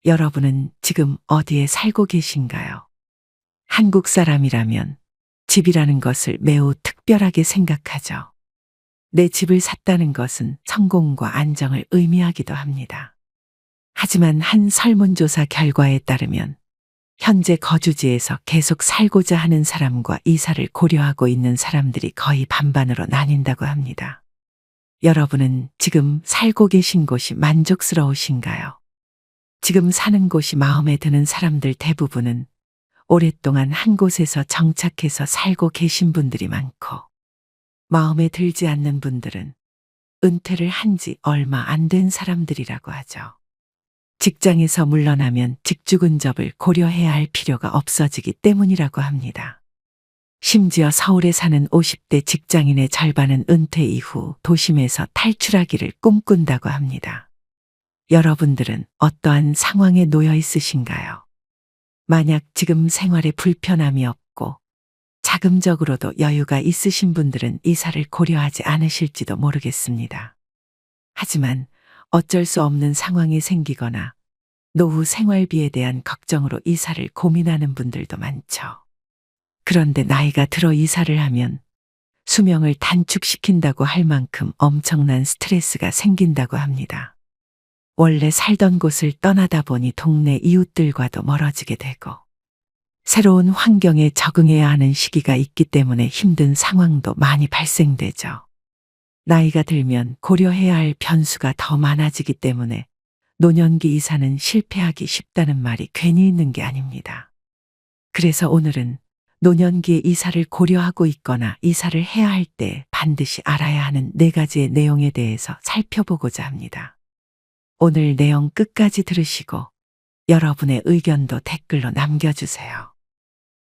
여러분은 지금 어디에 살고 계신가요? 한국 사람이라면 집이라는 것을 매우 특별하게 생각하죠. 내 집을 샀다는 것은 성공과 안정을 의미하기도 합니다. 하지만 한 설문조사 결과에 따르면 현재 거주지에서 계속 살고자 하는 사람과 이사를 고려하고 있는 사람들이 거의 반반으로 나뉜다고 합니다. 여러분은 지금 살고 계신 곳이 만족스러우신가요? 지금 사는 곳이 마음에 드는 사람들 대부분은 오랫동안 한 곳에서 정착해서 살고 계신 분들이 많고, 마음에 들지 않는 분들은 은퇴를 한 지 얼마 안 된 사람들이라고 하죠. 직장에서 물러나면 직주근접을 고려해야 할 필요가 없어지기 때문이라고 합니다. 심지어 서울에 사는 50대 직장인의 절반은 은퇴 이후 도심에서 탈출하기를 꿈꾼다고 합니다. 여러분들은 어떠한 상황에 놓여 있으신가요? 만약 지금 생활에 불편함이 없고 자금적으로도 여유가 있으신 분들은 이사를 고려하지 않으실지도 모르겠습니다. 하지만 어쩔 수 없는 상황이 생기거나 노후 생활비에 대한 걱정으로 이사를 고민하는 분들도 많죠. 그런데 나이가 들어 이사를 하면 수명을 단축시킨다고 할 만큼 엄청난 스트레스가 생긴다고 합니다. 원래 살던 곳을 떠나다 보니 동네 이웃들과도 멀어지게 되고 새로운 환경에 적응해야 하는 시기가 있기 때문에 힘든 상황도 많이 발생되죠. 나이가 들면 고려해야 할 변수가 더 많아지기 때문에 노년기 이사는 실패하기 쉽다는 말이 괜히 있는 게 아닙니다. 그래서 오늘은 노년기에 이사를 고려하고 있거나 이사를 해야 할 때 반드시 알아야 하는 4가지의 내용에 대해서 살펴보고자 합니다. 오늘 내용 끝까지 들으시고 여러분의 의견도 댓글로 남겨주세요.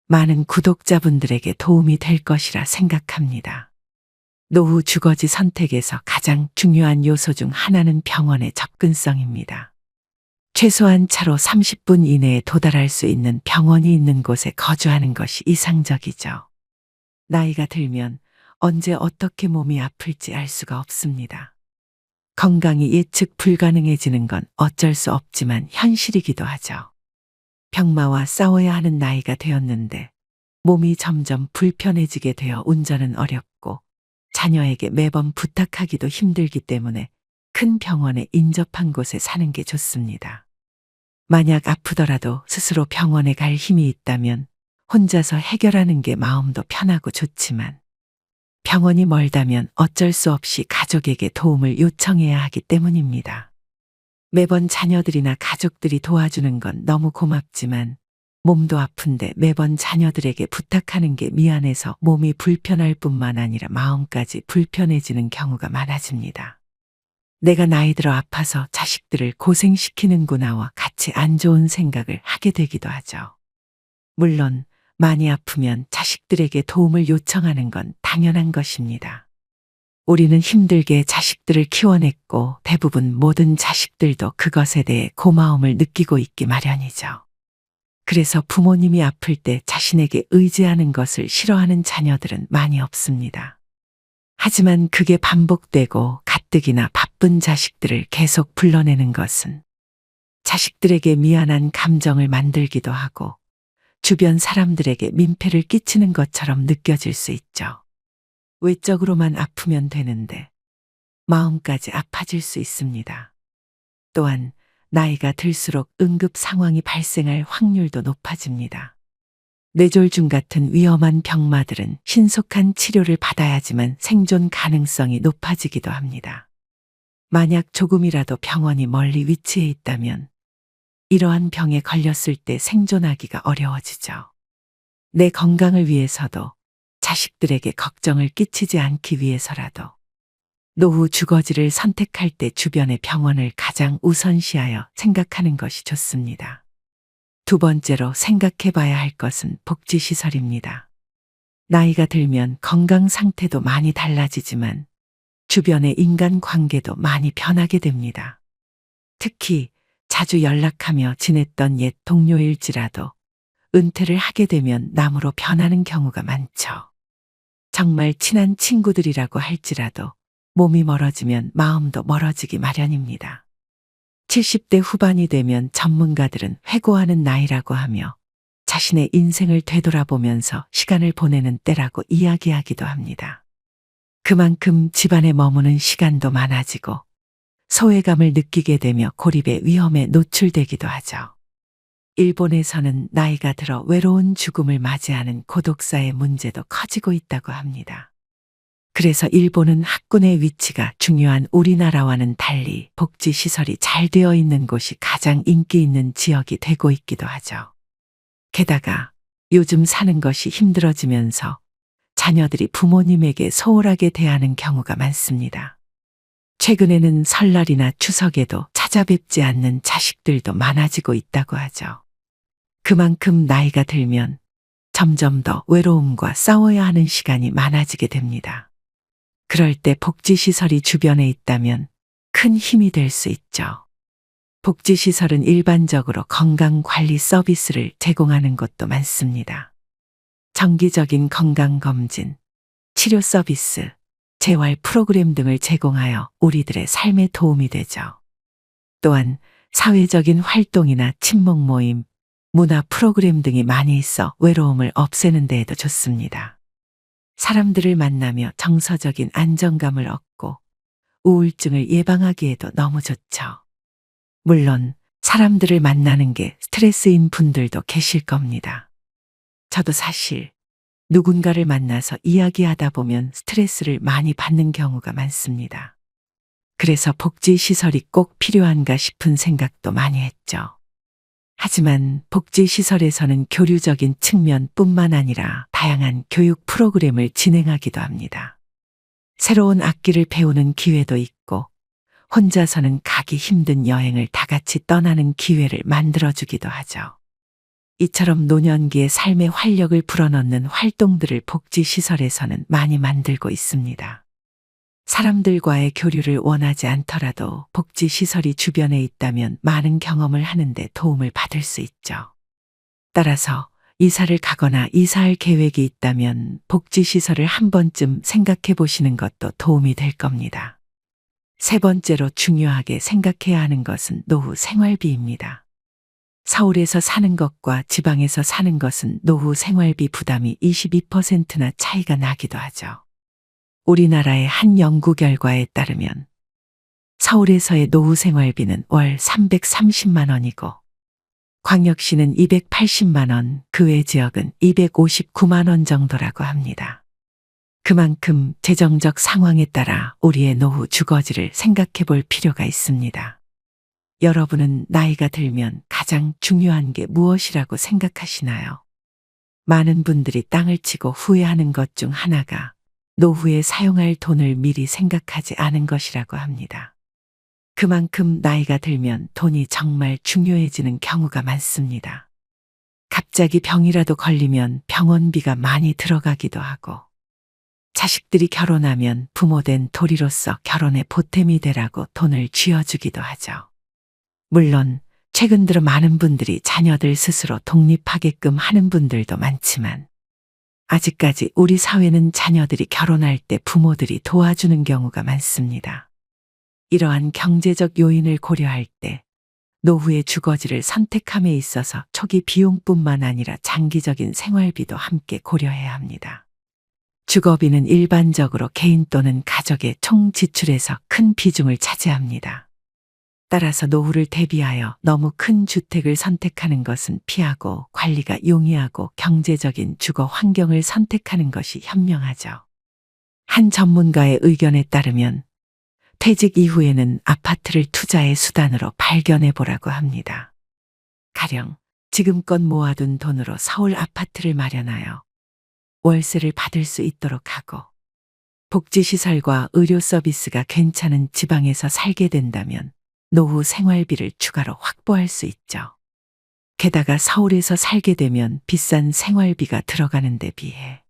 많은 구독자분들에게 도움이 될 것이라 생각합니다. 노후 주거지 선택에서 가장 중요한 요소 중 하나는 병원의 접근성입니다. 최소한 차로 30분 이내에 도달할 수 있는 병원이 있는 곳에 거주하는 것이 이상적이죠. 나이가 들면 언제 어떻게 몸이 아플지 알 수가 없습니다. 건강이 예측 불가능해지는 건 어쩔 수 없지만 현실이기도 하죠. 병마와 싸워야 하는 나이가 되었는데 몸이 점점 불편해지게 되어 운전은 어렵고 자녀에게 매번 부탁하기도 힘들기 때문에 큰 병원에 인접한 곳에 사는 게 좋습니다. 만약 아프더라도 스스로 병원에 갈 힘이 있다면 혼자서 해결하는 게 마음도 편하고 좋지만 병원이 멀다면 어쩔 수 없이 가족에게 도움을 요청해야 하기 때문입니다. 매번 자녀들이나 가족들이 도와주는 건 너무 고맙지만 몸도 아픈데 매번 자녀들에게 부탁하는 게 미안해서 몸이 불편할 뿐만 아니라 마음까지 불편해지는 경우가 많아집니다. 내가 나이 들어 아파서 자식들을 고생시키는구나와 같이 안 좋은 생각을 하게 되기도 하죠. 물론 많이 아프면 자식들에게 도움을 요청하는 건 당연한 것입니다. 우리는 힘들게 자식들을 키워냈고 대부분 모든 자식들도 그것에 대해 고마움을 느끼고 있기 마련이죠. 그래서 부모님이 아플 때 자신에게 의지하는 것을 싫어하는 자녀들은 많이 없습니다. 하지만 그게 반복되고 가뜩이나 바쁜 자식들을 계속 불러내는 것은 자식들에게 미안한 감정을 만들기도 하고 주변 사람들에게 민폐를 끼치는 것처럼 느껴질 수 있죠. 외적으로만 아프면 되는데 마음까지 아파질 수 있습니다. 또한 나이가 들수록 응급 상황이 발생할 확률도 높아집니다. 뇌졸중 같은 위험한 병마들은 신속한 치료를 받아야지만 생존 가능성이 높아지기도 합니다. 만약 조금이라도 병원이 멀리 위치해 있다면 이러한 병에 걸렸을 때 생존하기가 어려워지죠. 내 건강을 위해서도 자식들에게 걱정을 끼치지 않기 위해서라도 노후 주거지를 선택할 때 주변의 병원을 가장 우선시하여 생각하는 것이 좋습니다. 두 번째로 생각해 봐야 할 것은 복지시설입니다. 나이가 들면 건강 상태도 많이 달라지지만 주변의 인간관계도 많이 변하게 됩니다. 특히 자주 연락하며 지냈던 옛 동료일지라도 은퇴를 하게 되면 남으로 변하는 경우가 많죠. 정말 친한 친구들이라고 할지라도 몸이 멀어지면 마음도 멀어지기 마련입니다. 70대 후반이 되면 전문가들은 회고하는 나이라고 하며 자신의 인생을 되돌아보면서 시간을 보내는 때라고 이야기하기도 합니다. 그만큼 집안에 머무는 시간도 많아지고 소외감을 느끼게 되며 고립의 위험에 노출되기도 하죠. 일본에서는 나이가 들어 외로운 죽음을 맞이하는 고독사의 문제도 커지고 있다고 합니다. 그래서 일본은 학군의 위치가 중요한 우리나라와는 달리 복지시설이 잘 되어 있는 곳이 가장 인기 있는 지역이 되고 있기도 하죠. 게다가 요즘 사는 것이 힘들어지면서 자녀들이 부모님에게 소홀하게 대하는 경우가 많습니다. 최근에는 설날이나 추석에도 찾아뵙지 않는 자식들도 많아지고 있다고 하죠. 그만큼 나이가 들면 점점 더 외로움과 싸워야 하는 시간이 많아지게 됩니다. 그럴 때 복지시설이 주변에 있다면 큰 힘이 될 수 있죠. 복지시설은 일반적으로 건강관리 서비스를 제공하는 곳도 많습니다. 정기적인 건강검진, 치료 서비스, 재활 프로그램 등을 제공하여 우리들의 삶에 도움이 되죠. 또한 사회적인 활동이나 친목 모임, 문화 프로그램 등이 많이 있어 외로움을 없애는 데에도 좋습니다. 사람들을 만나며 정서적인 안정감을 얻고 우울증을 예방하기에도 너무 좋죠. 물론 사람들을 만나는 게 스트레스인 분들도 계실 겁니다. 저도 사실 누군가를 만나서 이야기하다 보면 스트레스를 많이 받는 경우가 많습니다. 그래서 복지시설이 꼭 필요한가 싶은 생각도 많이 했죠. 하지만 복지시설에서는 교류적인 측면뿐만 아니라 다양한 교육 프로그램을 진행하기도 합니다. 새로운 악기를 배우는 기회도 있고 혼자서는 가기 힘든 여행을 다 같이 떠나는 기회를 만들어주기도 하죠. 이처럼 노년기의 삶의 활력을 불어넣는 활동들을 복지시설에서는 많이 만들고 있습니다. 사람들과의 교류를 원하지 않더라도 복지시설이 주변에 있다면 많은 경험을 하는데 도움을 받을 수 있죠. 따라서 이사를 가거나 이사할 계획이 있다면 복지시설을 한 번쯤 생각해 보시는 것도 도움이 될 겁니다. 세 번째로 중요하게 생각해야 하는 것은 노후 생활비입니다. 서울에서 사는 것과 지방에서 사는 것은 노후 생활비 부담이 22%나 차이가 나기도 하죠. 우리나라의 한 연구 결과에 따르면 서울에서의 노후 생활비는 월 330만 원이고 광역시는 280만 원, 그 외 지역은 259만 원 정도라고 합니다. 그만큼 재정적 상황에 따라 우리의 노후 주거지를 생각해 볼 필요가 있습니다. 여러분은 나이가 들면 가장 중요한 게 무엇이라고 생각하시나요? 많은 분들이 땅을 치고 후회하는 것 중 하나가 노후에 사용할 돈을 미리 생각하지 않은 것이라고 합니다. 그만큼 나이가 들면 돈이 정말 중요해지는 경우가 많습니다. 갑자기 병이라도 걸리면 병원비가 많이 들어가기도 하고 자식들이 결혼하면 부모된 도리로서 결혼에 보탬이 되라고 돈을 쥐어주기도 하죠. 물론 최근 들어 많은 분들이 자녀들 스스로 독립하게끔 하는 분들도 많지만 아직까지 우리 사회는 자녀들이 결혼할 때 부모들이 도와주는 경우가 많습니다. 이러한 경제적 요인을 고려할 때 노후의 주거지를 선택함에 있어서 초기 비용뿐만 아니라 장기적인 생활비도 함께 고려해야 합니다. 주거비는 일반적으로 개인 또는 가족의 총 지출에서 큰 비중을 차지합니다. 따라서 노후를 대비하여 너무 큰 주택을 선택하는 것은 피하고 관리가 용이하고 경제적인 주거 환경을 선택하는 것이 현명하죠. 한 전문가의 의견에 따르면 퇴직 이후에는 아파트를 투자의 수단으로 발견해 보라고 합니다. 가령 지금껏 모아둔 돈으로 서울 아파트를 마련하여 월세를 받을 수 있도록 하고 복지시설과 의료 서비스가 괜찮은 지방에서 살게 된다면 노후 생활비를 추가로 확보할 수 있죠. 게다가 서울에서 살게 되면 비싼 생활비가 들어가는 데 비해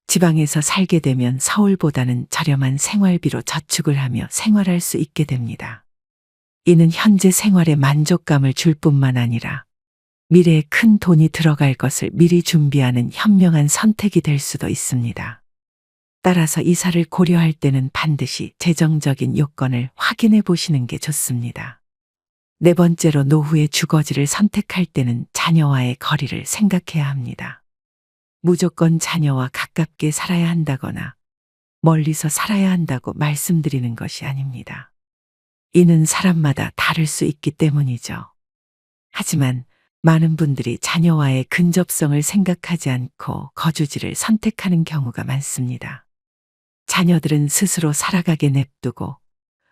지방에서 살게 되면 서울보다는 저렴한 생활비로 저축을 하며 생활할 수 있게 됩니다. 이는 현재 생활에 만족감을 줄 뿐만 아니라 미래에 큰 돈이 들어갈 것을 미리 준비하는 현명한 선택이 될 수도 있습니다. 따라서 이사를 고려할 때는 반드시 재정적인 요건을 확인해 보시는 게 좋습니다. 네 번째로 노후의 주거지를 선택할 때는 자녀와의 거리를 생각해야 합니다. 무조건 자녀와 가깝게 살아야 한다거나 멀리서 살아야 한다고 말씀드리는 것이 아닙니다. 이는 사람마다 다를 수 있기 때문이죠. 하지만 많은 분들이 자녀와의 근접성을 생각하지 않고 거주지를 선택하는 경우가 많습니다. 자녀들은 스스로 살아가게 냅두고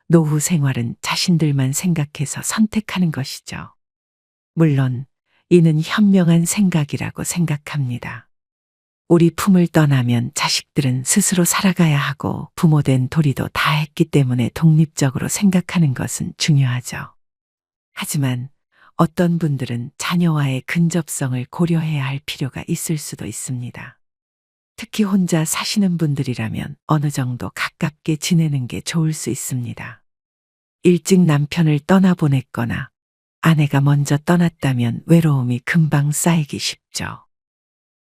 노후 생활은 자신들만 생각해서 선택하는 것이죠. 물론 이는 현명한 생각이라고 생각합니다. 우리 품을 떠나면 자식들은 스스로 살아가야 하고 부모된 도리도 다 했기 때문에 독립적으로 생각하는 것은 중요하죠. 하지만 어떤 분들은 자녀와의 근접성을 고려해야 할 필요가 있을 수도 있습니다. 특히 혼자 사시는 분들이라면 어느 정도 가깝게 지내는 게 좋을 수 있습니다. 일찍 남편을 떠나보냈거나 아내가 먼저 떠났다면 외로움이 금방 쌓이기 쉽죠.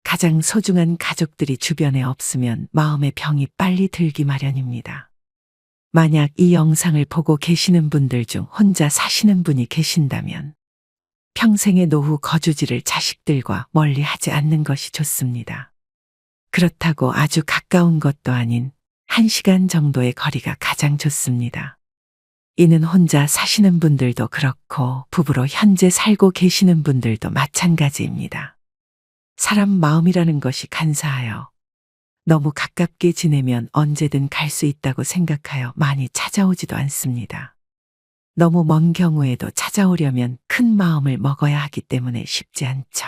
가장 소중한 가족들이 주변에 없으면 마음의 병이 빨리 들기 마련입니다. 만약 이 영상을 보고 계시는 분들 중 혼자 사시는 분이 계신다면 평생의 노후 거주지를 자식들과 멀리 하지 않는 것이 좋습니다. 그렇다고 아주 가까운 것도 아닌 1시간 정도의 거리가 가장 좋습니다. 이는 혼자 사시는 분들도 그렇고 부부로 현재 살고 계시는 분들도 마찬가지입니다. 사람 마음이라는 것이 간사하여 너무 가깝게 지내면 언제든 갈 수 있다고 생각하여 많이 찾아오지도 않습니다. 너무 먼 경우에도 찾아오려면 큰 마음을 먹어야 하기 때문에 쉽지 않죠.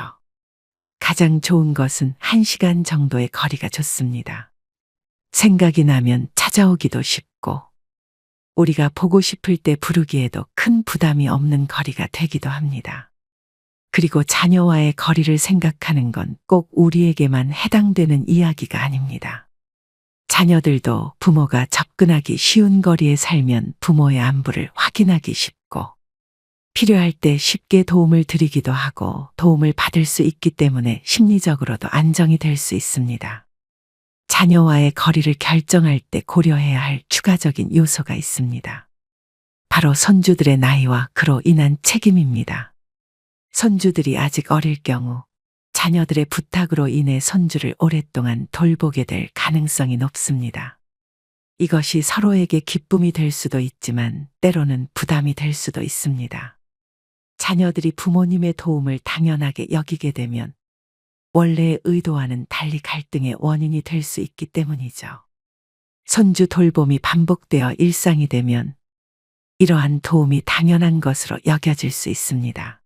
가장 좋은 것은 1시간 정도의 거리가 좋습니다. 생각이 나면 찾아오기도 쉽고 우리가 보고 싶을 때 부르기에도 큰 부담이 없는 거리가 되기도 합니다. 그리고 자녀와의 거리를 생각하는 건 꼭 우리에게만 해당되는 이야기가 아닙니다. 자녀들도 부모가 접근하기 쉬운 거리에 살면 부모의 안부를 확인하기 쉽고 필요할 때 쉽게 도움을 드리기도 하고 도움을 받을 수 있기 때문에 심리적으로도 안정이 될 수 있습니다. 자녀와의 거리를 결정할 때 고려해야 할 추가적인 요소가 있습니다. 바로 손주들의 나이와 그로 인한 책임입니다. 손주들이 아직 어릴 경우 자녀들의 부탁으로 인해 손주를 오랫동안 돌보게 될 가능성이 높습니다. 이것이 서로에게 기쁨이 될 수도 있지만 때로는 부담이 될 수도 있습니다. 자녀들이 부모님의 도움을 당연하게 여기게 되면 원래의 의도와는 달리 갈등의 원인이 될 수 있기 때문이죠. 손주 돌봄이 반복되어 일상이 되면 이러한 도움이 당연한 것으로 여겨질 수 있습니다.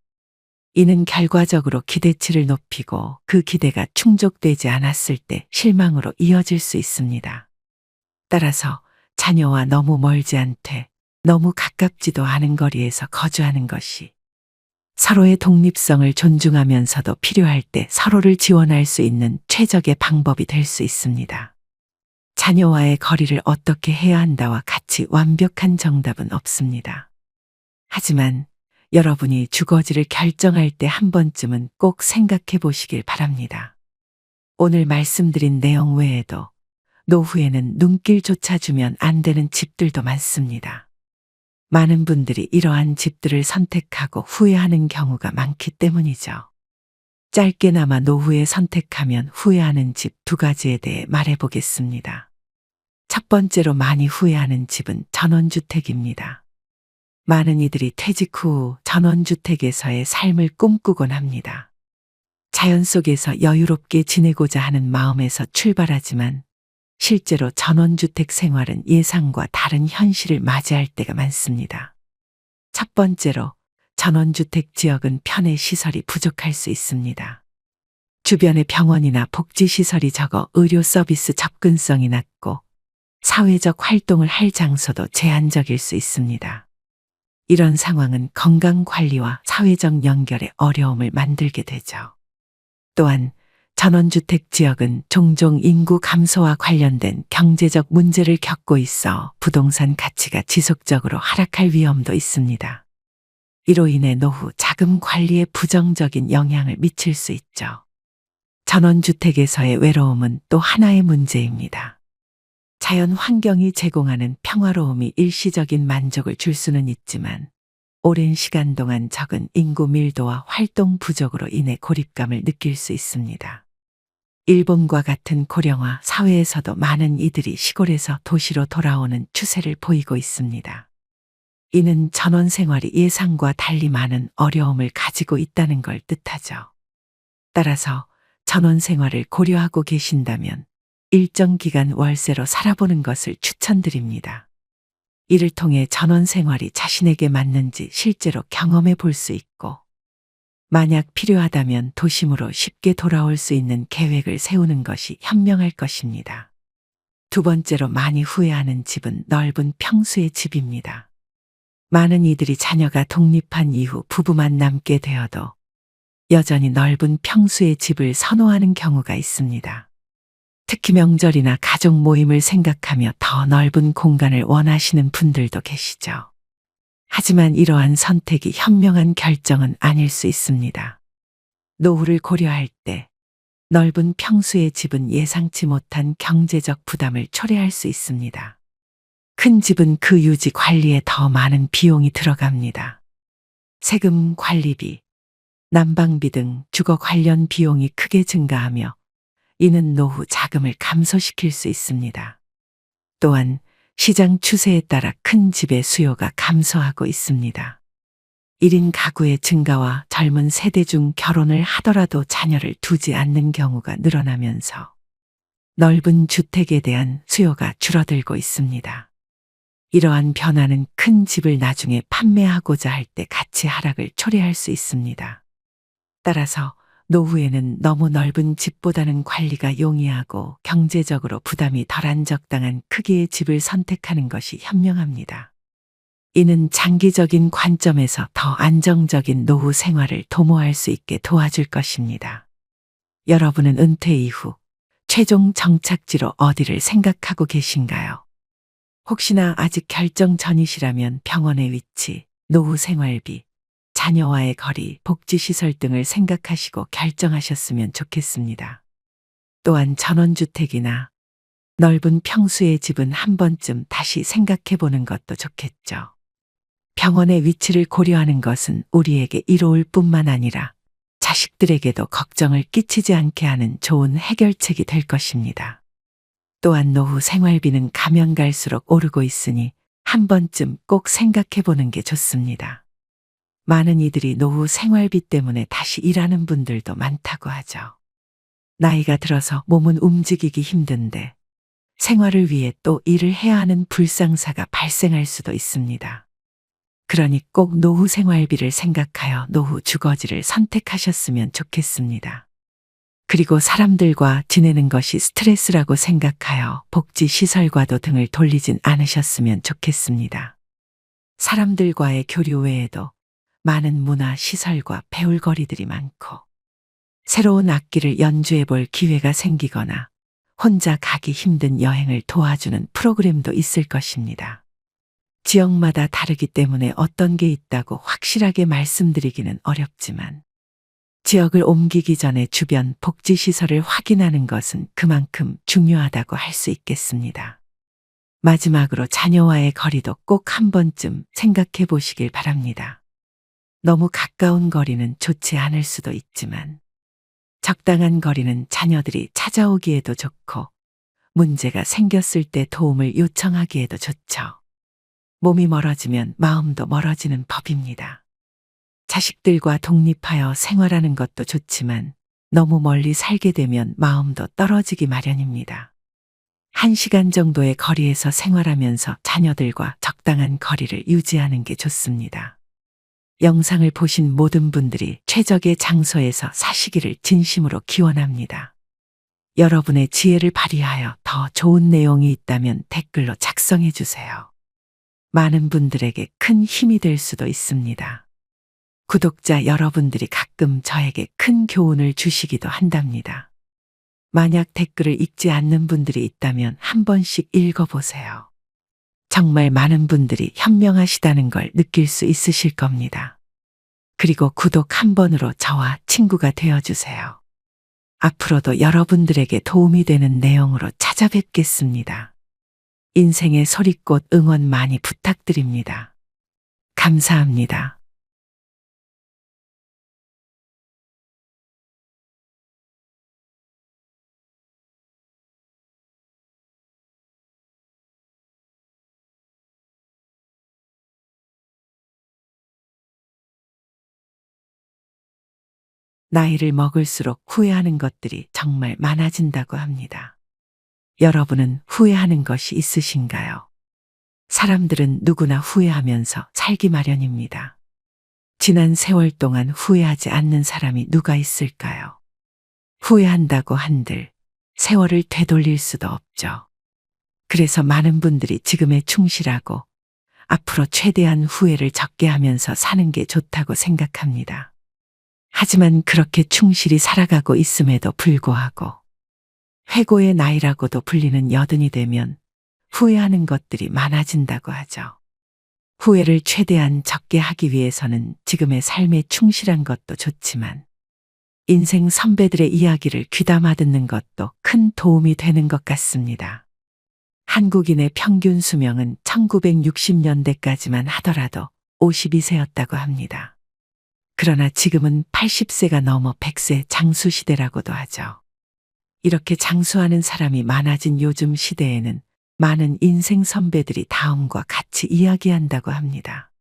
이는 결과적으로 기대치를 높이고 그 기대가 충족되지 않았을 때 실망으로 이어질 수 있습니다. 따라서 자녀와 너무 멀지 않되 너무 가깝지도 않은 거리에서 거주하는 것이 서로의 독립성을 존중하면서도 필요할 때 서로를 지원할 수 있는 최적의 방법이 될 수 있습니다. 자녀와의 거리를 어떻게 해야 한다와 같이 완벽한 정답은 없습니다. 하지만 여러분이 주거지를 결정할 때 한 번쯤은 꼭 생각해 보시길 바랍니다. 오늘 말씀드린 내용 외에도 노후에는 눈길조차 주면 안 되는 집들도 많습니다. 많은 분들이 이러한 집들을 선택하고 후회하는 경우가 많기 때문이죠. 짧게나마 노후에 선택하면 후회하는 집 2가지에 대해 말해보겠습니다. 첫 번째로 많이 후회하는 집은 전원주택입니다. 많은 이들이 퇴직 후 전원주택에서의 삶을 꿈꾸곤 합니다. 자연 속에서 여유롭게 지내고자 하는 마음에서 출발하지만 실제로 전원주택 생활은 예상과 다른 현실을 맞이할 때가 많습니다. 첫 번째로 전원주택 지역은 편의 시설이 부족할 수 있습니다. 주변에 병원이나 복지시설이 적어 의료 서비스 접근성이 낮고 사회적 활동을 할 장소도 제한적일 수 있습니다. 이런 상황은 건강관리와 사회적 연결에 어려움을 만들게 되죠. 또한 전원주택 지역은 종종 인구 감소와 관련된 경제적 문제를 겪고 있어 부동산 가치가 지속적으로 하락할 위험도 있습니다. 이로 인해 노후 자금 관리에 부정적인 영향을 미칠 수 있죠. 전원주택에서의 외로움은 또 하나의 문제입니다. 자연 환경이 제공하는 평화로움이 일시적인 만족을 줄 수는 있지만 오랜 시간 동안 적은 인구 밀도와 활동 부족으로 인해 고립감을 느낄 수 있습니다. 일본과 같은 고령화 사회에서도 많은 이들이 시골에서 도시로 돌아오는 추세를 보이고 있습니다. 이는 전원 생활이 예상과 달리 많은 어려움을 가지고 있다는 걸 뜻하죠. 따라서 전원 생활을 고려하고 계신다면 일정 기간 월세로 살아보는 것을 추천드립니다. 이를 통해 전원 생활이 자신에게 맞는지 실제로 경험해 볼 수 있고, 만약 필요하다면 도심으로 쉽게 돌아올 수 있는 계획을 세우는 것이 현명할 것입니다. 두 번째로 많이 후회하는 집은 넓은 평수의 집입니다. 많은 이들이 자녀가 독립한 이후 부부만 남게 되어도 여전히 넓은 평수의 집을 선호하는 경우가 있습니다. 특히 명절이나 가족 모임을 생각하며 더 넓은 공간을 원하시는 분들도 계시죠. 하지만 이러한 선택이 현명한 결정은 아닐 수 있습니다. 노후를 고려할 때 넓은 평수의 집은 예상치 못한 경제적 부담을 초래할 수 있습니다. 큰 집은 그 유지 관리에 더 많은 비용이 들어갑니다. 세금, 관리비, 난방비 등 주거 관련 비용이 크게 증가하며 이는 노후 자금을 감소시킬 수 있습니다. 또한 시장 추세에 따라 큰 집의 수요가 감소하고 있습니다. 1인 가구의 증가와 젊은 세대 중 결혼을 하더라도 자녀를 두지 않는 경우가 늘어나면서 넓은 주택에 대한 수요가 줄어들고 있습니다. 이러한 변화는 큰 집을 나중에 판매하고자 할 때 가치 하락을 초래할 수 있습니다. 따라서 노후에는 너무 넓은 집보다는 관리가 용이하고 경제적으로 부담이 덜한 적당한 크기의 집을 선택하는 것이 현명합니다. 이는 장기적인 관점에서 더 안정적인 노후 생활을 도모할 수 있게 도와줄 것입니다. 여러분은 은퇴 이후 최종 정착지로 어디를 생각하고 계신가요? 혹시나 아직 결정 전이시라면 병원의 위치, 노후 생활비, 자녀와의 거리, 복지시설 등을 생각하시고 결정하셨으면 좋겠습니다. 또한 전원주택이나 넓은 평수의 집은 한 번쯤 다시 생각해 보는 것도 좋겠죠. 병원의 위치를 고려하는 것은 우리에게 이로울 뿐만 아니라 자식들에게도 걱정을 끼치지 않게 하는 좋은 해결책이 될 것입니다. 또한 노후 생활비는 가면 갈수록 오르고 있으니 한 번쯤 꼭 생각해 보는 게 좋습니다. 많은 이들이 노후 생활비 때문에 다시 일하는 분들도 많다고 하죠. 나이가 들어서 몸은 움직이기 힘든데 생활을 위해 또 일을 해야 하는 불상사가 발생할 수도 있습니다. 그러니 꼭 노후 생활비를 생각하여 노후 주거지를 선택하셨으면 좋겠습니다. 그리고 사람들과 지내는 것이 스트레스라고 생각하여 복지시설과도 등을 돌리진 않으셨으면 좋겠습니다. 사람들과의 교류 외에도 많은 문화 시설과 배울 거리들이 많고 새로운 악기를 연주해 볼 기회가 생기거나 혼자 가기 힘든 여행을 도와주는 프로그램도 있을 것입니다. 지역마다 다르기 때문에 어떤 게 있다고 확실하게 말씀드리기는 어렵지만 지역을 옮기기 전에 주변 복지시설을 확인하는 것은 그만큼 중요하다고 할 수 있겠습니다. 마지막으로 자녀와의 거리도 꼭 한 번쯤 생각해 보시길 바랍니다. 너무 가까운 거리는 좋지 않을 수도 있지만 적당한 거리는 자녀들이 찾아오기에도 좋고 문제가 생겼을 때 도움을 요청하기에도 좋죠. 몸이 멀어지면 마음도 멀어지는 법입니다. 자식들과 독립하여 생활하는 것도 좋지만 너무 멀리 살게 되면 마음도 떨어지기 마련입니다. 1시간 정도의 거리에서 생활하면서 자녀들과 적당한 거리를 유지하는 게 좋습니다. 영상을 보신 모든 분들이 최적의 장소에서 사시기를 진심으로 기원합니다. 여러분의 지혜를 발휘하여 더 좋은 내용이 있다면 댓글로 작성해 주세요. 많은 분들에게 큰 힘이 될 수도 있습니다. 구독자 여러분들이 가끔 저에게 큰 교훈을 주시기도 한답니다. 만약 댓글을 읽지 않는 분들이 있다면 한 번씩 읽어보세요. 정말 많은 분들이 현명하시다는 걸 느낄 수 있으실 겁니다. 그리고 구독 한 번으로 저와 친구가 되어주세요. 앞으로도 여러분들에게 도움이 되는 내용으로 찾아뵙겠습니다. 인생의 소리꽃 응원 많이 부탁드립니다. 감사합니다. 나이를 먹을수록 후회하는 것들이 정말 많아진다고 합니다. 여러분은 후회하는 것이 있으신가요? 사람들은 누구나 후회하면서 살기 마련입니다. 지난 세월 동안 후회하지 않는 사람이 누가 있을까요? 후회한다고 한들 세월을 되돌릴 수도 없죠. 그래서 많은 분들이 지금에 충실하고 앞으로 최대한 후회를 적게 하면서 사는 게 좋다고 생각합니다. 하지만 그렇게 충실히 살아가고 있음에도 불구하고 회고의 나이라고도 불리는 여든이 되면 후회하는 것들이 많아진다고 하죠. 후회를 최대한 적게 하기 위해서는 지금의 삶에 충실한 것도 좋지만 인생 선배들의 이야기를 귀담아 듣는 것도 큰 도움이 되는 것 같습니다. 한국인의 평균 수명은 1960년대까지만 하더라도 52세였다고 합니다. 그러나 지금은 80세가 넘어 100세 장수시대라고도 하죠. 이렇게 장수하는 사람이 많아진 요즘 시대에는 많은 인생 선배들이 다음과 같이 이야기한다고 합니다.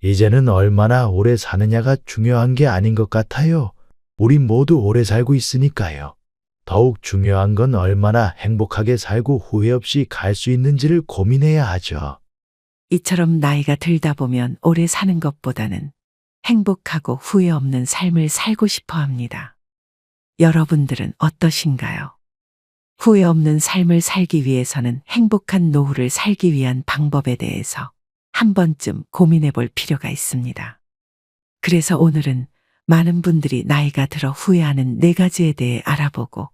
이제는 얼마나 오래 사느냐가 중요한 게 아닌 것 같아요. 우리 모두 오래 살고 있으니까요. 더욱 중요한 건 얼마나 행복하게 살고 후회 없이 갈 수 있는지를 고민해야 하죠. 이처럼 나이가 들다 보면 오래 사는 것보다는 행복하고 후회 없는 삶을 살고 싶어 합니다. 여러분들은 어떠신가요? 후회 없는 삶을 살기 위해서는 행복한 노후를 살기 위한 방법에 대해서 한 번쯤 고민해 볼 필요가 있습니다. 그래서 오늘은 많은 분들이 나이가 들어 후회하는 4가지에 대해 알아보고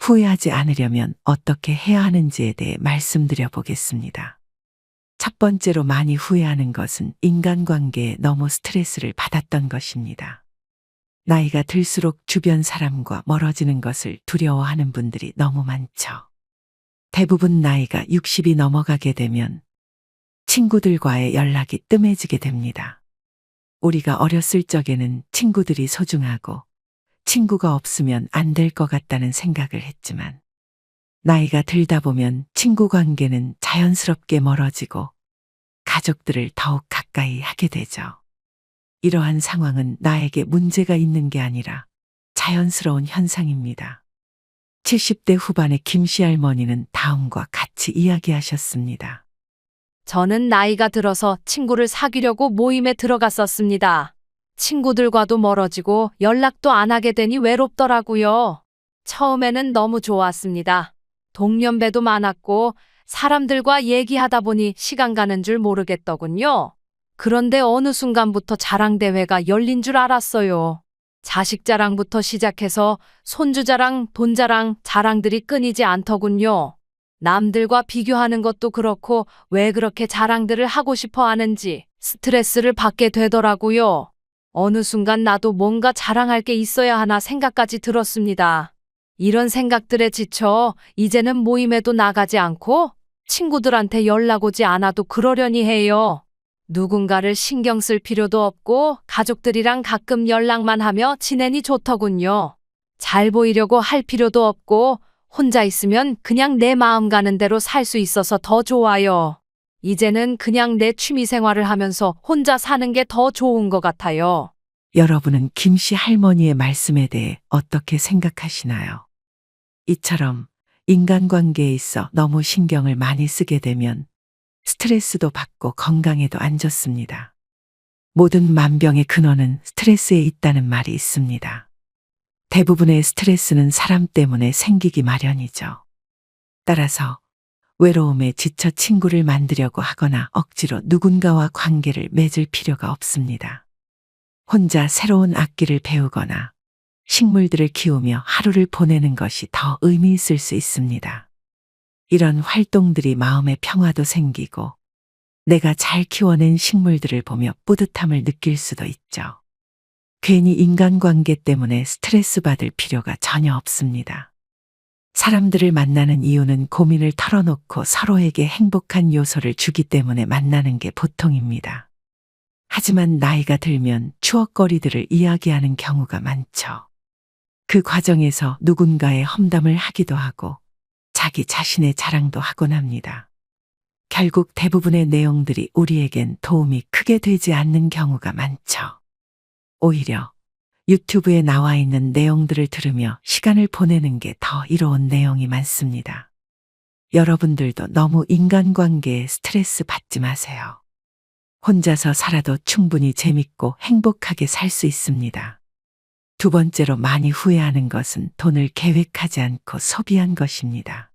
후회하지 않으려면 어떻게 해야 하는지에 대해 말씀드려 보겠습니다. 첫 번째로 많이 후회하는 것은 인간관계에 너무 스트레스를 받았던 것입니다. 나이가 들수록 주변 사람과 멀어지는 것을 두려워하는 분들이 너무 많죠. 대부분 나이가 60이 넘어가게 되면 친구들과의 연락이 뜸해지게 됩니다. 우리가 어렸을 적에는 친구들이 소중하고 친구가 없으면 안 될 것 같다는 생각을 했지만 나이가 들다 보면 친구 관계는 자연스럽게 멀어지고 가족들을 더욱 가까이 하게 되죠. 이러한 상황은 나에게 문제가 있는 게 아니라 자연스러운 현상입니다. 70대 후반의 김씨 할머니는 다음과 같이 이야기하셨습니다. 저는 나이가 들어서 친구를 사귀려고 모임에 들어갔었습니다. 친구들과도 멀어지고 연락도 안 하게 되니 외롭더라고요. 처음에는 너무 좋았습니다. 동년배도 많았고 사람들과 얘기하다 보니 시간 가는 줄 모르겠더군요. 그런데 어느 순간부터 자랑대회가 열린 줄 알았어요. 자식 자랑부터 시작해서 손주 자랑, 돈 자랑, 자랑들이 끊이지 않더군요. 남들과 비교하는 것도 그렇고 왜 그렇게 자랑들을 하고 싶어 하는지 스트레스를 받게 되더라고요. 어느 순간 나도 뭔가 자랑할 게 있어야 하나 생각까지 들었습니다. 이런 생각들에 지쳐 이제는 모임에도 나가지 않고 친구들한테 연락 오지 않아도 그러려니 해요. 누군가를 신경 쓸 필요도 없고 가족들이랑 가끔 연락만 하며 지내니 좋더군요. 잘 보이려고 할 필요도 없고 혼자 있으면 그냥 내 마음 가는 대로 살 수 있어서 더 좋아요. 이제는 그냥 내 취미 생활을 하면서 혼자 사는 게 더 좋은 것 같아요. 여러분은 김씨 할머니의 말씀에 대해 어떻게 생각하시나요? 이처럼 인간관계에 있어 너무 신경을 많이 쓰게 되면 스트레스도 받고 건강에도 안 좋습니다. 모든 만병의 근원은 스트레스에 있다는 말이 있습니다. 대부분의 스트레스는 사람 때문에 생기기 마련이죠. 따라서 외로움에 지쳐 친구를 만들려고 하거나 억지로 누군가와 관계를 맺을 필요가 없습니다. 혼자 새로운 악기를 배우거나 식물들을 키우며 하루를 보내는 것이 더 의미 있을 수 있습니다. 이런 활동들이 마음의 평화도 생기고 내가 잘 키워낸 식물들을 보며 뿌듯함을 느낄 수도 있죠. 괜히 인간관계 때문에 스트레스 받을 필요가 전혀 없습니다. 사람들을 만나는 이유는 고민을 털어놓고 서로에게 행복한 요소를 주기 때문에 만나는 게 보통입니다. 하지만 나이가 들면 추억거리들을 이야기하는 경우가 많죠. 그 과정에서 누군가의 험담을 하기도 하고 자기 자신의 자랑도 하곤 합니다. 결국 대부분의 내용들이 우리에겐 도움이 크게 되지 않는 경우가 많죠. 오히려 유튜브에 나와 있는 내용들을 들으며 시간을 보내는 게 더 이로운 내용이 많습니다. 여러분들도 너무 인간관계에 스트레스 받지 마세요. 혼자서 살아도 충분히 재밌고 행복하게 살 수 있습니다. 두 번째로 많이 후회하는 것은 돈을 계획하지 않고 소비한 것입니다.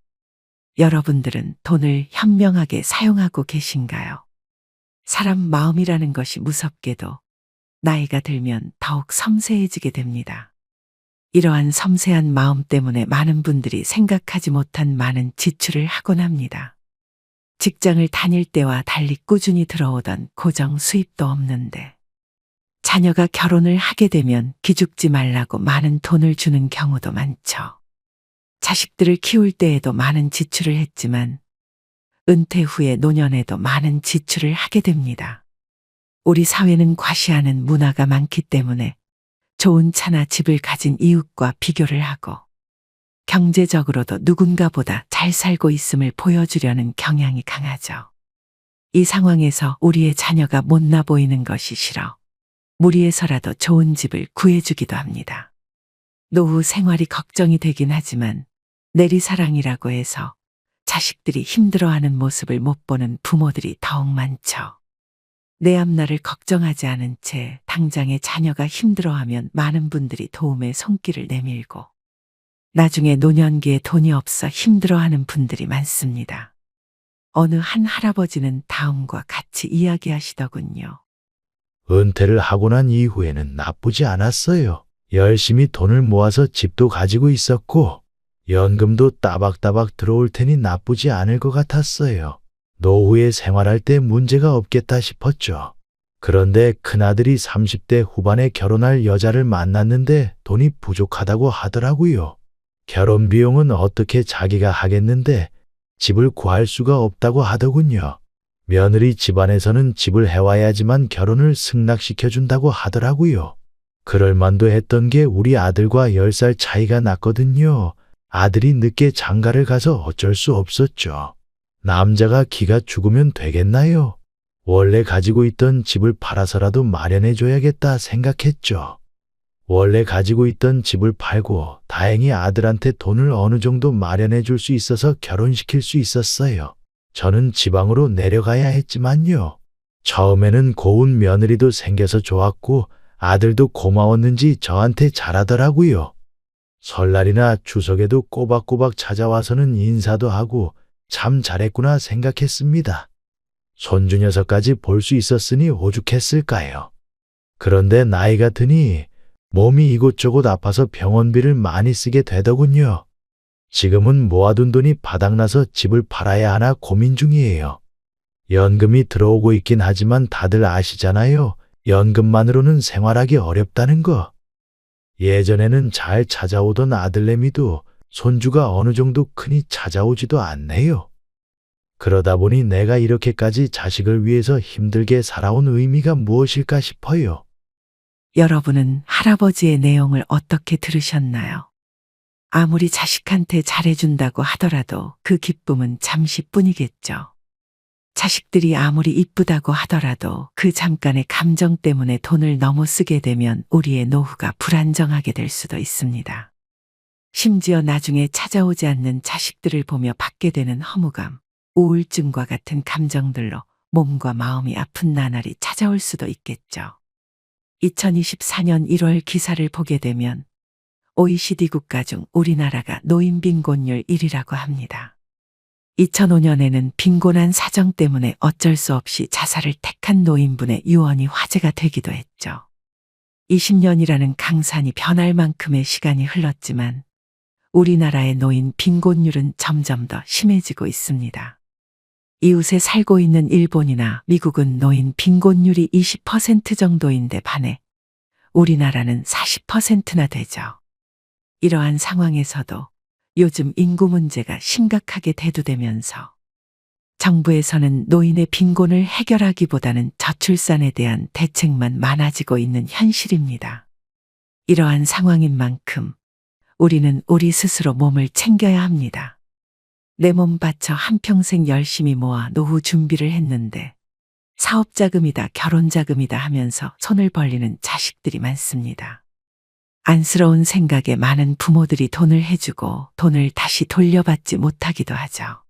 여러분들은 돈을 현명하게 사용하고 계신가요? 사람 마음이라는 것이 무섭게도 나이가 들면 더욱 섬세해지게 됩니다. 이러한 섬세한 마음 때문에 많은 분들이 생각하지 못한 많은 지출을 하곤 합니다. 직장을 다닐 때와 달리 꾸준히 들어오던 고정 수입도 없는데 자녀가 결혼을 하게 되면 기죽지 말라고 많은 돈을 주는 경우도 많죠. 자식들을 키울 때에도 많은 지출을 했지만 은퇴 후에 노년에도 많은 지출을 하게 됩니다. 우리 사회는 과시하는 문화가 많기 때문에 좋은 차나 집을 가진 이웃과 비교를 하고 경제적으로도 누군가보다 잘 살고 있음을 보여주려는 경향이 강하죠. 이 상황에서 우리의 자녀가 못나 보이는 것이 싫어 무리해서라도 좋은 집을 구해주기도 합니다. 노후 생활이 걱정이 되긴 하지만 내리사랑이라고 해서 자식들이 힘들어하는 모습을 못 보는 부모들이 더욱 많죠. 내 앞날을 걱정하지 않은 채 당장의 자녀가 힘들어하면 많은 분들이 도움의 손길을 내밀고 나중에 노년기에 돈이 없어 힘들어하는 분들이 많습니다. 어느 한 할아버지는 다음과 같이 이야기하시더군요. 은퇴를 하고 난 이후에는 나쁘지 않았어요. 열심히 돈을 모아서 집도 가지고 있었고 연금도 따박따박 들어올 테니 나쁘지 않을 것 같았어요. 노후에 생활할 때 문제가 없겠다 싶었죠. 그런데 큰아들이 30대 후반에 결혼할 여자를 만났는데 돈이 부족하다고 하더라고요. 결혼 비용은 어떻게 자기가 하겠는데 집을 구할 수가 없다고 하더군요. 며느리 집안에서는 집을 해와야지만 결혼을 승낙시켜준다고 하더라고요. 그럴만도 했던 게 우리 아들과 10살 차이가 났거든요. 아들이 늦게 장가를 가서 어쩔 수 없었죠. 남자가 기가 죽으면 되겠나요? 원래 가지고 있던 집을 팔아서라도 마련해줘야겠다 생각했죠. 원래 가지고 있던 집을 팔고 다행히 아들한테 돈을 어느 정도 마련해줄 수 있어서 결혼시킬 수 있었어요. 저는 지방으로 내려가야 했지만요. 처음에는 고운 며느리도 생겨서 좋았고 아들도 고마웠는지 저한테 잘하더라고요. 설날이나 추석에도 꼬박꼬박 찾아와서는 인사도 하고 참 잘했구나 생각했습니다. 손주 녀석까지 볼 수 있었으니 오죽했을까요. 그런데 나이가 드니 몸이 이곳저곳 아파서 병원비를 많이 쓰게 되더군요. 지금은 모아둔 돈이 바닥나서 집을 팔아야 하나 고민 중이에요. 연금이 들어오고 있긴 하지만 다들 아시잖아요. 연금만으로는 생활하기 어렵다는 거. 예전에는 잘 찾아오던 아들내미도 손주가 어느 정도 크니 찾아오지도 않네요. 그러다 보니 내가 이렇게까지 자식을 위해서 힘들게 살아온 의미가 무엇일까 싶어요. 여러분은 할아버지의 내용을 어떻게 들으셨나요? 아무리 자식한테 잘해준다고 하더라도 그 기쁨은 잠시뿐이겠죠. 자식들이 아무리 이쁘다고 하더라도 그 잠깐의 감정 때문에 돈을 너무 쓰게 되면 우리의 노후가 불안정하게 될 수도 있습니다. 심지어 나중에 찾아오지 않는 자식들을 보며 받게 되는 허무감, 우울증과 같은 감정들로 몸과 마음이 아픈 나날이 찾아올 수도 있겠죠. 2024년 1월 기사를 보게 되면 OECD 국가 중 우리나라가 노인 빈곤율 1위라고 합니다. 2005년에는 빈곤한 사정 때문에 어쩔 수 없이 자살을 택한 노인분의 유언이 화제가 되기도 했죠. 20년이라는 강산이 변할 만큼의 시간이 흘렀지만 우리나라의 노인 빈곤율은 점점 더 심해지고 있습니다. 이웃에 살고 있는 일본이나 미국은 노인 빈곤율이 20% 정도인데 반해 우리나라는 40%나 되죠. 이러한 상황에서도 요즘 인구 문제가 심각하게 대두되면서 정부에서는 노인의 빈곤을 해결하기보다는 저출산에 대한 대책만 많아지고 있는 현실입니다. 이러한 상황인 만큼 우리는 우리 스스로 몸을 챙겨야 합니다. 내 몸 바쳐 한평생 열심히 모아 노후 준비를 했는데 사업자금이다 결혼자금이다 하면서 손을 벌리는 자식들이 많습니다. 안쓰러운 생각에 많은 부모들이 돈을 해주고 돈을 다시 돌려받지 못하기도 하죠.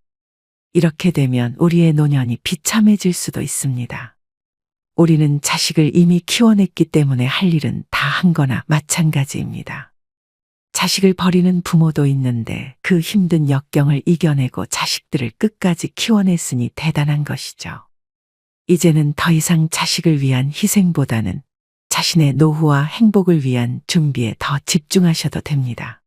이렇게 되면 우리의 노년이 비참해질 수도 있습니다. 우리는 자식을 이미 키워냈기 때문에 할 일은 다 한 거나 마찬가지입니다. 자식을 버리는 부모도 있는데 그 힘든 역경을 이겨내고 자식들을 끝까지 키워냈으니 대단한 것이죠. 이제는 더 이상 자식을 위한 희생보다는 자신의 노후와 행복을 위한 준비에 더 집중하셔도 됩니다.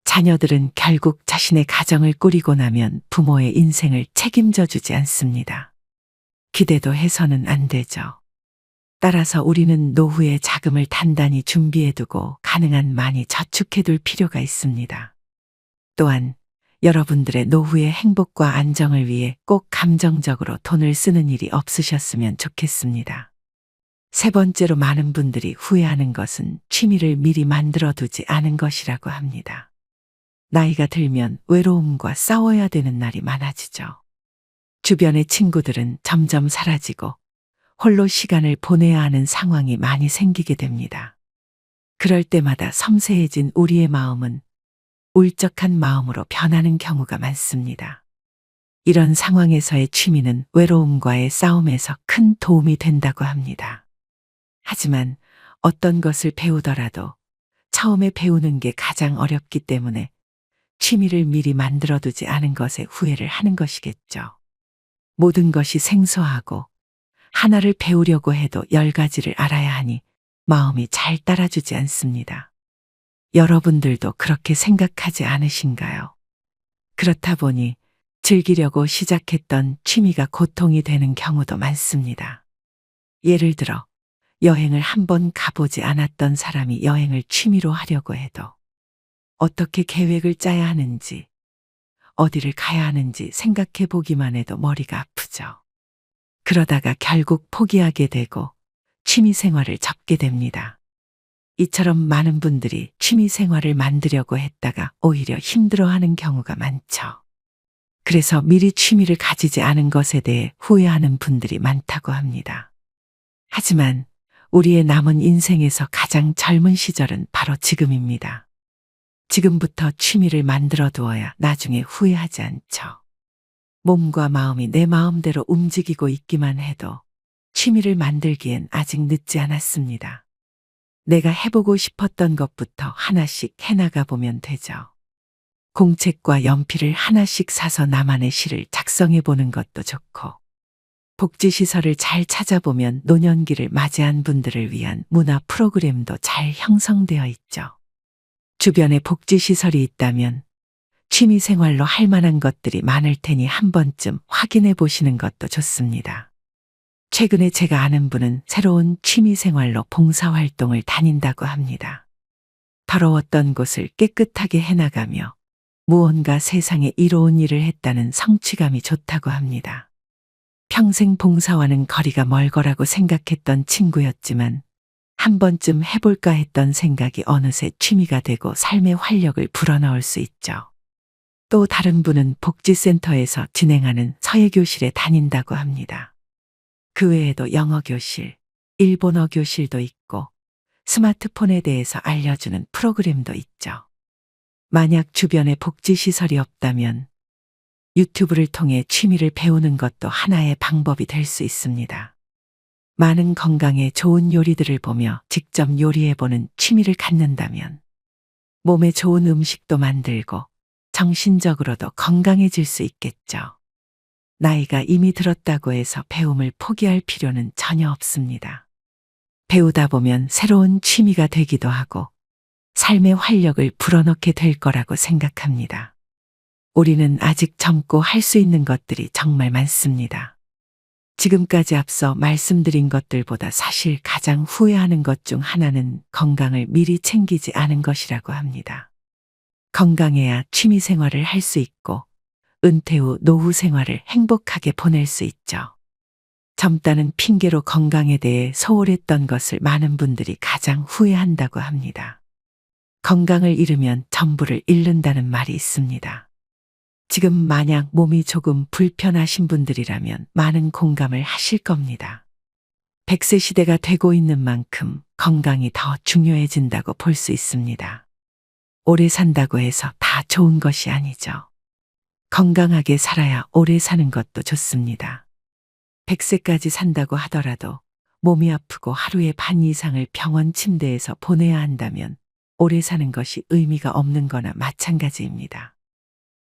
자녀들은 결국 자신의 가정을 꾸리고 나면 부모의 인생을 책임져 주지 않습니다. 기대도 해서는 안 되죠. 따라서 우리는 노후의 자금을 단단히 준비해두고 가능한 많이 저축해둘 필요가 있습니다. 또한 여러분들의 노후의 행복과 안정을 위해 꼭 감정적으로 돈을 쓰는 일이 없으셨으면 좋겠습니다. 세 번째로 많은 분들이 후회하는 것은 취미를 미리 만들어두지 않은 것이라고 합니다. 나이가 들면 외로움과 싸워야 되는 날이 많아지죠. 주변의 친구들은 점점 사라지고 홀로 시간을 보내야 하는 상황이 많이 생기게 됩니다. 그럴 때마다 섬세해진 우리의 마음은 울적한 마음으로 변하는 경우가 많습니다. 이런 상황에서의 취미는 외로움과의 싸움에서 큰 도움이 된다고 합니다. 하지만 어떤 것을 배우더라도 처음에 배우는 게 가장 어렵기 때문에 취미를 미리 만들어두지 않은 것에 후회를 하는 것이겠죠. 모든 것이 생소하고 하나를 배우려고 해도 10가지를 알아야 하니 마음이 잘 따라주지 않습니다. 여러분들도 그렇게 생각하지 않으신가요? 그렇다 보니 즐기려고 시작했던 취미가 고통이 되는 경우도 많습니다. 예를 들어 여행을 한번 가보지 않았던 사람이 여행을 취미로 하려고 해도 어떻게 계획을 짜야 하는지, 어디를 가야 하는지 생각해 보기만 해도 머리가 아프죠. 그러다가 결국 포기하게 되고 취미 생활을 접게 됩니다. 이처럼 많은 분들이 취미 생활을 만들려고 했다가 오히려 힘들어하는 경우가 많죠. 그래서 미리 취미를 가지지 않은 것에 대해 후회하는 분들이 많다고 합니다. 하지만 우리의 남은 인생에서 가장 젊은 시절은 바로 지금입니다. 지금부터 취미를 만들어 두어야 나중에 후회하지 않죠. 몸과 마음이 내 마음대로 움직이고 있기만 해도 취미를 만들기엔 아직 늦지 않았습니다. 내가 해보고 싶었던 것부터 하나씩 해나가 보면 되죠. 공책과 연필을 하나씩 사서 나만의 시를 작성해 보는 것도 좋고, 복지시설을 잘 찾아보면 노년기를 맞이한 분들을 위한 문화 프로그램도 잘 형성되어 있죠. 주변에 복지시설이 있다면 취미 생활로 할 만한 것들이 많을 테니 한 번쯤 확인해 보시는 것도 좋습니다. 최근에 제가 아는 분은 새로운 취미 생활로 봉사활동을 다닌다고 합니다. 더러웠던 곳을 깨끗하게 해나가며 무언가 세상에 이로운 일을 했다는 성취감이 좋다고 합니다. 평생 봉사와는 거리가 멀 거라고 생각했던 친구였지만 한 번쯤 해볼까 했던 생각이 어느새 취미가 되고 삶의 활력을 불어넣을 수 있죠. 또 다른 분은 복지센터에서 진행하는 서예교실에 다닌다고 합니다. 그 외에도 영어교실, 일본어 교실도 있고 스마트폰에 대해서 알려주는 프로그램도 있죠. 만약 주변에 복지시설이 없다면 유튜브를 통해 취미를 배우는 것도 하나의 방법이 될 수 있습니다. 많은 건강에 좋은 요리들을 보며 직접 요리해보는 취미를 갖는다면 몸에 좋은 음식도 만들고 정신적으로도 건강해질 수 있겠죠. 나이가 이미 들었다고 해서 배움을 포기할 필요는 전혀 없습니다. 배우다 보면 새로운 취미가 되기도 하고 삶의 활력을 불어넣게 될 거라고 생각합니다. 우리는 아직 젊고 할 수 있는 것들이 정말 많습니다. 지금까지 앞서 말씀드린 것들보다 사실 가장 후회하는 것 중 하나는 건강을 미리 챙기지 않은 것이라고 합니다. 건강해야 취미 생활을 할 수 있고 은퇴 후 노후 생활을 행복하게 보낼 수 있죠. 젊다는 핑계로 건강에 대해 소홀했던 것을 많은 분들이 가장 후회한다고 합니다. 건강을 잃으면 전부를 잃는다는 말이 있습니다. 지금 만약 몸이 조금 불편하신 분들이라면 많은 공감을 하실 겁니다. 100세 시대가 되고 있는 만큼 건강이 더 중요해진다고 볼 수 있습니다. 오래 산다고 해서 다 좋은 것이 아니죠. 건강하게 살아야 오래 사는 것도 좋습니다. 100세까지 산다고 하더라도 몸이 아프고 하루에 반 이상을 병원 침대에서 보내야 한다면 오래 사는 것이 의미가 없는 거나 마찬가지입니다.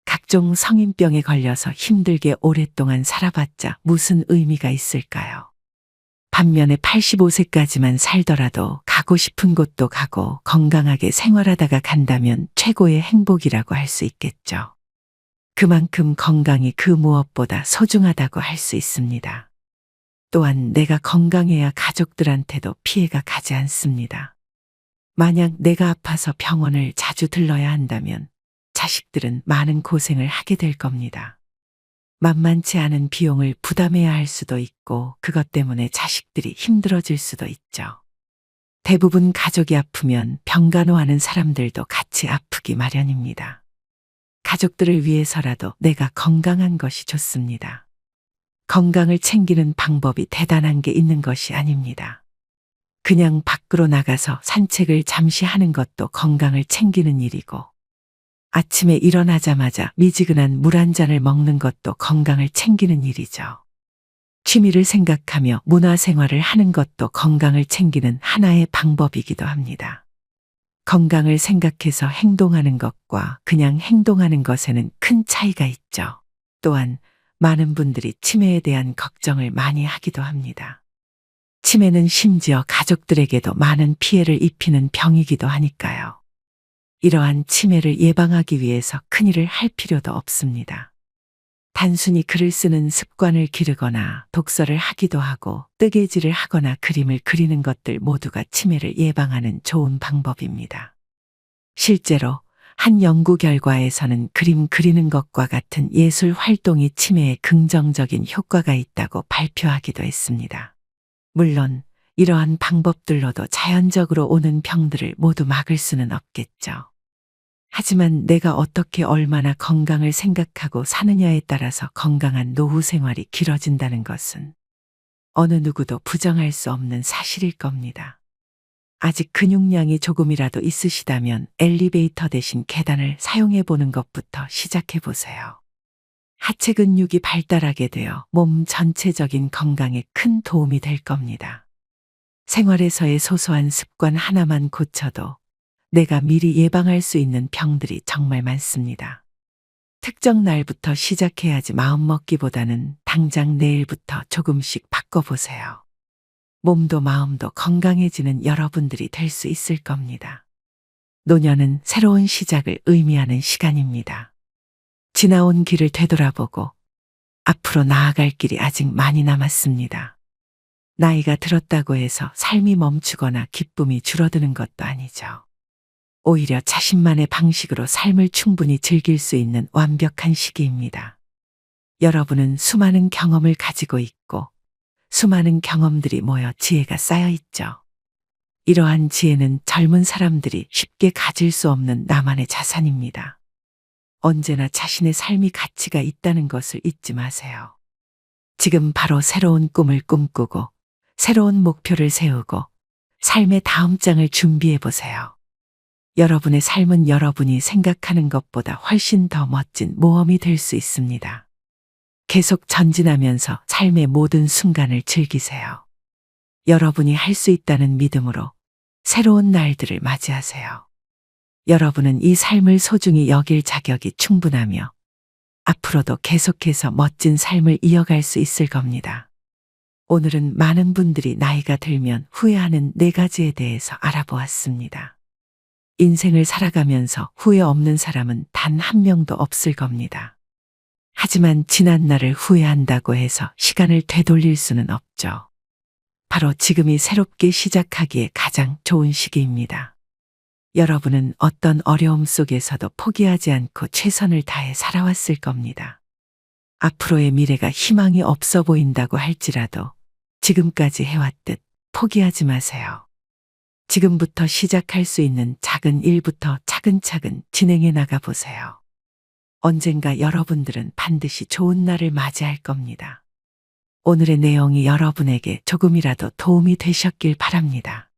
각종 성인병에 걸려서 힘들게 오랫동안 살아봤자 무슨 의미가 있을까요? 반면에 85세까지만 살더라도 가고 싶은 곳도 가고 건강하게 생활하다가 간다면 최고의 행복이라고 할 수 있겠죠. 그만큼 건강이 그 무엇보다 소중하다고 할 수 있습니다. 또한 내가 건강해야 가족들한테도 피해가 가지 않습니다. 만약 내가 아파서 병원을 자주 들러야 한다면 자식들은 많은 고생을 하게 될 겁니다. 만만치 않은 비용을 부담해야 할 수도 있고 그것 때문에 자식들이 힘들어질 수도 있죠. 대부분 가족이 아프면 병간호하는 사람들도 같이 아프기 마련입니다. 가족들을 위해서라도 내가 건강한 것이 좋습니다. 건강을 챙기는 방법이 대단한 게 있는 것이 아닙니다. 그냥 밖으로 나가서 산책을 잠시 하는 것도 건강을 챙기는 일이고, 아침에 일어나자마자 미지근한 물 한 잔을 먹는 것도 건강을 챙기는 일이죠. 취미를 생각하며 문화생활을 하는 것도 건강을 챙기는 하나의 방법이기도 합니다. 건강을 생각해서 행동하는 것과 그냥 행동하는 것에는 큰 차이가 있죠. 또한 많은 분들이 치매에 대한 걱정을 많이 하기도 합니다. 치매는 심지어 가족들에게도 많은 피해를 입히는 병이기도 하니까요. 이러한 치매를 예방하기 위해서 큰일을 할 필요도 없습니다. 단순히 글을 쓰는 습관을 기르거나 독서를 하기도 하고 뜨개질을 하거나 그림을 그리는 것들 모두가 치매를 예방하는 좋은 방법입니다. 실제로 한 연구 결과에서는 그림 그리는 것과 같은 예술 활동이 치매에 긍정적인 효과가 있다고 발표하기도 했습니다. 물론 이러한 방법들로도 자연적으로 오는 병들을 모두 막을 수는 없겠죠. 하지만 내가 어떻게 얼마나 건강을 생각하고 사느냐에 따라서 건강한 노후 생활이 길어진다는 것은 어느 누구도 부정할 수 없는 사실일 겁니다. 아직 근육량이 조금이라도 있으시다면 엘리베이터 대신 계단을 사용해 보는 것부터 시작해 보세요. 하체 근육이 발달하게 되어 몸 전체적인 건강에 큰 도움이 될 겁니다. 생활에서의 소소한 습관 하나만 고쳐도 내가 미리 예방할 수 있는 병들이 정말 많습니다. 특정 날부터 시작해야지 마음먹기보다는 당장 내일부터 조금씩 바꿔보세요. 몸도 마음도 건강해지는 여러분들이 될 수 있을 겁니다. 노년은 새로운 시작을 의미하는 시간입니다. 지나온 길을 되돌아보고 앞으로 나아갈 길이 아직 많이 남았습니다. 나이가 들었다고 해서 삶이 멈추거나 기쁨이 줄어드는 것도 아니죠. 오히려 자신만의 방식으로 삶을 충분히 즐길 수 있는 완벽한 시기입니다. 여러분은 수많은 경험을 가지고 있고 수많은 경험들이 모여 지혜가 쌓여 있죠. 이러한 지혜는 젊은 사람들이 쉽게 가질 수 없는 나만의 자산입니다. 언제나 자신의 삶이 가치가 있다는 것을 잊지 마세요. 지금 바로 새로운 꿈을 꿈꾸고 새로운 목표를 세우고 삶의 다음 장을 준비해 보세요. 여러분의 삶은 여러분이 생각하는 것보다 훨씬 더 멋진 모험이 될 수 있습니다. 계속 전진하면서 삶의 모든 순간을 즐기세요. 여러분이 할 수 있다는 믿음으로 새로운 날들을 맞이하세요. 여러분은 이 삶을 소중히 여길 자격이 충분하며 앞으로도 계속해서 멋진 삶을 이어갈 수 있을 겁니다. 오늘은 많은 분들이 나이가 들면 후회하는 4가지에 대해서 알아보았습니다. 인생을 살아가면서 후회 없는 사람은 단 한 명도 없을 겁니다. 하지만 지난 날을 후회한다고 해서 시간을 되돌릴 수는 없죠. 바로 지금이 새롭게 시작하기에 가장 좋은 시기입니다. 여러분은 어떤 어려움 속에서도 포기하지 않고 최선을 다해 살아왔을 겁니다. 앞으로의 미래가 희망이 없어 보인다고 할지라도 지금까지 해왔듯 포기하지 마세요. 지금부터 시작할 수 있는 작은 일부터 차근차근 진행해 나가 보세요. 언젠가 여러분들은 반드시 좋은 날을 맞이할 겁니다. 오늘의 내용이 여러분에게 조금이라도 도움이 되셨길 바랍니다.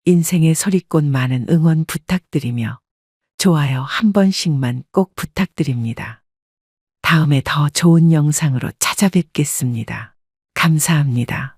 인생의 소리꽃 많은 응원 부탁드리며 좋아요 한 번씩만 꼭 부탁드립니다. 다음에 더 좋은 영상으로 찾아뵙겠습니다. 감사합니다.